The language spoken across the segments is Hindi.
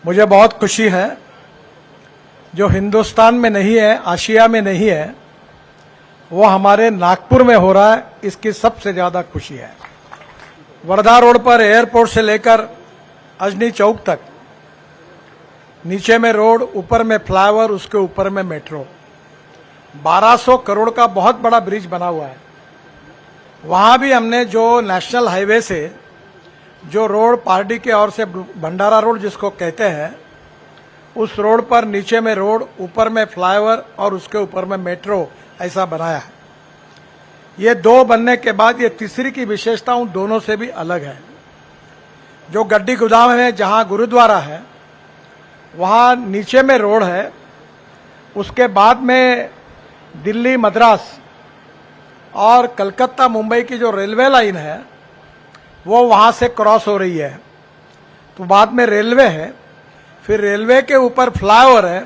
मुझे बहुत खुशी है, जो हिंदुस्तान में नहीं है, आशिया में नहीं है, वो हमारे नागपुर में हो रहा है, इसकी सबसे ज्यादा खुशी है। वर्धा रोड पर एयरपोर्ट से लेकर अजनी चौक तक, नीचे में रोड, ऊपर में फ्लाईओवर, उसके ऊपर में मेट्रो, 1200 करोड़ का बहुत बड़ा ब्रिज बना हुआ है। वहां भी हमने जो नेशनल हाईवे से जो रोड पार्टी के ओर से भंडारा रोड जिसको कहते हैं, उस रोड पर नीचे में रोड, ऊपर में फ्लाईओवर और उसके ऊपर में मेट्रो ऐसा बनाया है। ये दो बनने के बाद ये तीसरी की विशेषता उन दोनों से भी अलग है। जो गड्डी गोदाम में जहां गुरुद्वारा है, वहां नीचे में रोड है, उसके बाद में दिल्ली, मद्रास और कलकत्ता, मुंबई की जो रेलवे लाइन है वो वहां से क्रॉस हो रही है। तो बाद में रेलवे है, फिर रेलवे के ऊपर फ्लाईओवर है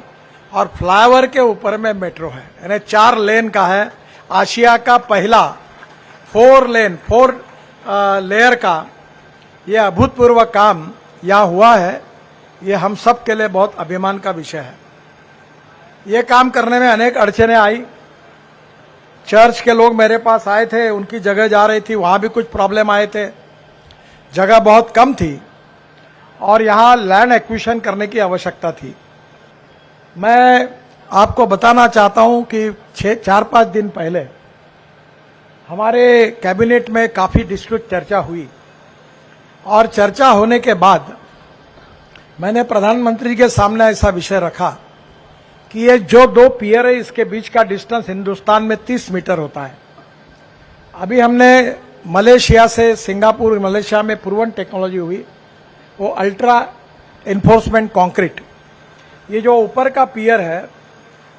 और फ्लाईओवर के ऊपर में मेट्रो है। यानी 4 लेन का है। आशिया का पहला 4 लेयर का यह अभूतपूर्व काम यहाँ हुआ है। ये हम सब के लिए बहुत अभिमान का विषय है। ये काम करने में अनेक अड़चने आई। चर्च के लोग मेरे पास आए थे, उनकी जगह जा रही थी, वहां भी कुछ प्रॉब्लम आए थे, जगह बहुत कम थी और यहाँ लैंड एक्विजिशन करने की आवश्यकता थी। मैं आपको बताना चाहता हूं कि 4-5 दिन पहले हमारे कैबिनेट में काफी विस्तृत चर्चा हुई और चर्चा होने के बाद मैंने प्रधानमंत्री के सामने ऐसा विषय रखा कि ये जो 2 पियर है, इसके बीच का डिस्टेंस हिंदुस्तान में 30 मीटर होता है। अभी हमने मलेशिया से, सिंगापुर, मलेशिया में प्रूवन टेक्नोलॉजी हुई, वो अल्ट्रा एनफोर्समेंट कंक्रीट, ये जो ऊपर का पियर है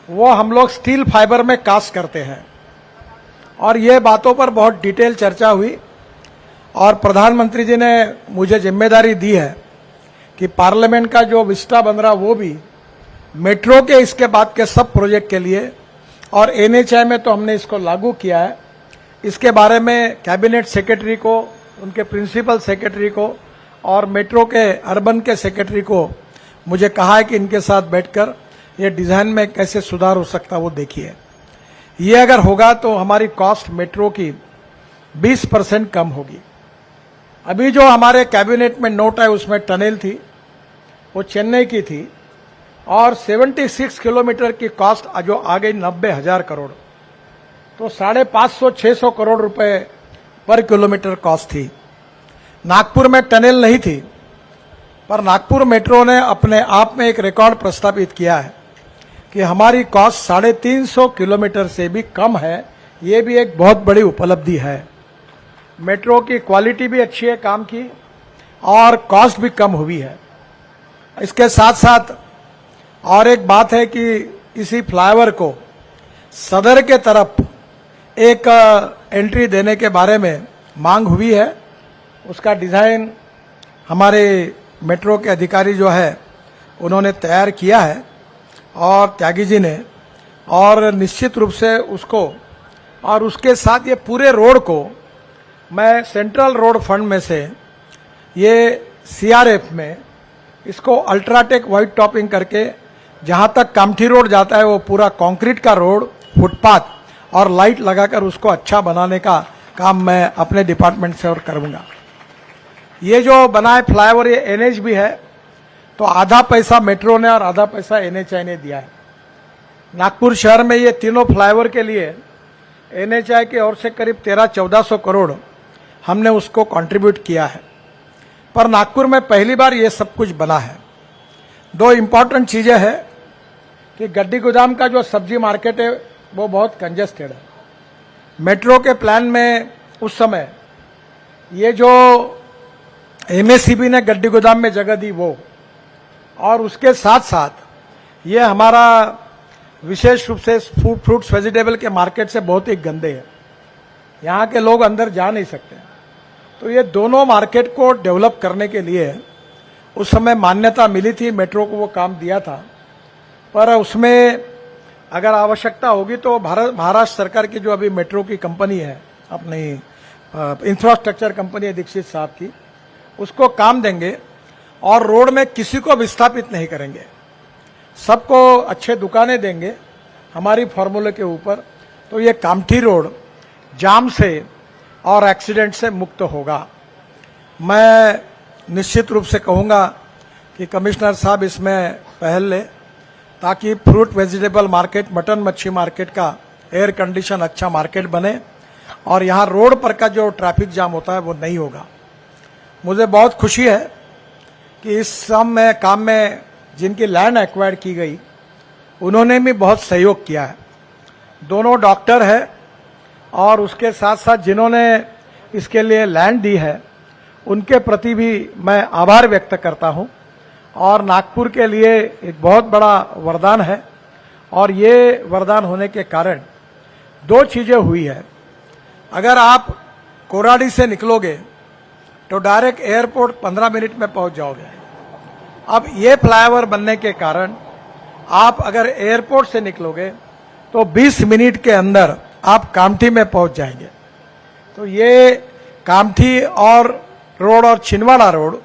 वो हम लोग स्टील फाइबर में कास्ट करते हैं। और ये बातों पर बहुत डिटेल चर्चा हुई और प्रधानमंत्री जी ने मुझे जिम्मेदारी दी है कि पार्लियामेंट का जो विस्टा बन रहा वो भी मेट्रो के इसके बाद के सब प्रोजेक्ट के लिए, और एनएचआई में तो हमने इसको लागू किया है। इसके बारे में कैबिनेट सेक्रेटरी को, उनके प्रिंसिपल सेक्रेटरी को और मेट्रो के अर्बन के सेक्रेटरी को मुझे कहा है कि इनके साथ बैठकर ये डिजाइन में कैसे सुधार हो सकता है वो देखिए। ये अगर होगा तो हमारी कॉस्ट मेट्रो की 20% कम होगी। अभी जो हमारे कैबिनेट में नोट है उसमें टनल थी, वो चेन्नई की थी और 76 किलोमीटर की कॉस्ट जो आ गई 90,000 करोड़, तो 550-600 करोड़ रुपए पर किलोमीटर कॉस्ट थी। नागपुर में टनल नहीं थी, पर नागपुर मेट्रो ने अपने आप में एक रिकॉर्ड प्रस्तावित किया है कि हमारी कॉस्ट 350 किलोमीटर से भी कम है। ये भी एक बहुत बड़ी उपलब्धि है। मेट्रो की क्वालिटी भी अच्छी है काम की और कॉस्ट भी कम हुई है। इसके साथ साथ और एक बात है कि इसी फ्लाईओवर को सदर के तरफ एक एंट्री देने के बारे में मांग हुई है। उसका डिजाइन हमारे मेट्रो के अधिकारी जो है उन्होंने तैयार किया है और त्यागी जी ने, और निश्चित रूप से उसको और उसके साथ ये पूरे रोड को मैं सेंट्रल रोड फंड में से ये सीआरएफ में इसको अल्ट्राटेक व्हाइट टॉपिंग करके जहां तक कामठी रोड जाता है वो पूरा कंक्रीट का रोड, फुटपाथ और लाइट लगाकर उसको अच्छा बनाने का काम मैं अपने डिपार्टमेंट से और करूंगा। ये जो बना है फ्लाईओवर, ये एनएच भी है, तो आधा पैसा मेट्रो ने और आधा पैसा एनएचआई ने दिया है। नागपुर शहर में ये तीनों फ्लाईओवर के लिए एनएचआई की ओर से करीब 1300-1400 करोड़ हमने उसको कंट्रीब्यूट किया है। पर नागपुर में पहली बार ये सब कुछ बना है। 2 इंपॉर्टेंट चीजें हैं कि गड्डी गोदाम का जो सब्जी मार्केट है वो बहुत कंजेस्टेड है। मेट्रो के प्लान में उस समय ये जो एमएससीबी ने गड्डी गोदाम में जगह दी वो, और उसके साथ साथ ये हमारा विशेष रूप से फ्रूट्स वेजिटेबल के मार्केट से बहुत ही गंदे है, यहाँ के लोग अंदर जा नहीं सकते। तो ये दोनों मार्केट को डेवलप करने के लिए उस समय मान्यता मिली थी, मेट्रो को वो काम दिया था। पर उसमें अगर आवश्यकता होगी तो महाराष्ट्र सरकार की जो अभी मेट्रो की कंपनी है, अपनी इंफ्रास्ट्रक्चर कंपनी है दीक्षित साहब की, उसको काम देंगे और रोड में किसी को विस्थापित नहीं करेंगे, सबको अच्छे दुकानें देंगे हमारी फॉर्मूले के ऊपर। तो ये कामठी रोड जाम से और एक्सीडेंट से मुक्त होगा। मैं निश्चित रूप से कहूँगा कि कमिश्नर साहब इसमें पहल ले, ताकि फ्रूट वेजिटेबल मार्केट, मटन मच्छी मार्केट का एयर कंडीशन अच्छा मार्केट बने और यहाँ रोड पर का जो ट्रैफिक जाम होता है वो नहीं होगा। मुझे बहुत खुशी है कि इस काम में जिनकी लैंड एक्वायर की गई उन्होंने भी बहुत सहयोग किया है। दोनों डॉक्टर है और उसके साथ साथ जिन्होंने इसके लिए लैंड दी है उनके प्रति भी मैं आभार व्यक्त करता हूं। और नागपुर के लिए एक बहुत बड़ा वरदान है और ये वरदान होने के कारण दो चीजें हुई है। अगर आप कोराडी से निकलोगे तो डायरेक्ट एयरपोर्ट 15 मिनट में पहुंच जाओगे। अब ये फ्लाईओवर बनने के कारण आप अगर एयरपोर्ट से निकलोगे तो 20 मिनट के अंदर आप कामठी में पहुंच जाएंगे। तो ये कामठी और रोड और छिंदवाड़ा रोड,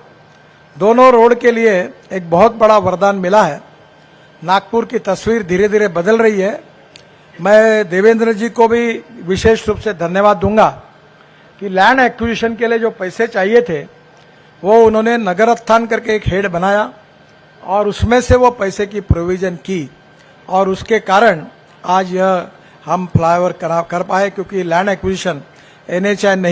दोनों रोड के लिए एक बहुत बड़ा वरदान मिला है। नागपुर की तस्वीर धीरे धीरे बदल रही है। मैं देवेंद्र जी को भी विशेष रूप से धन्यवाद दूंगा कि लैंड एक्विजिशन के लिए जो पैसे चाहिए थे वो उन्होंने नगरस्थान करके एक हेड बनाया और उसमें से वो पैसे की प्रोविजन की और उसके कारण आज यह हम फ्लाईओवर कर पाए, क्योंकि लैंड एक्विजिशन NHAI नहीं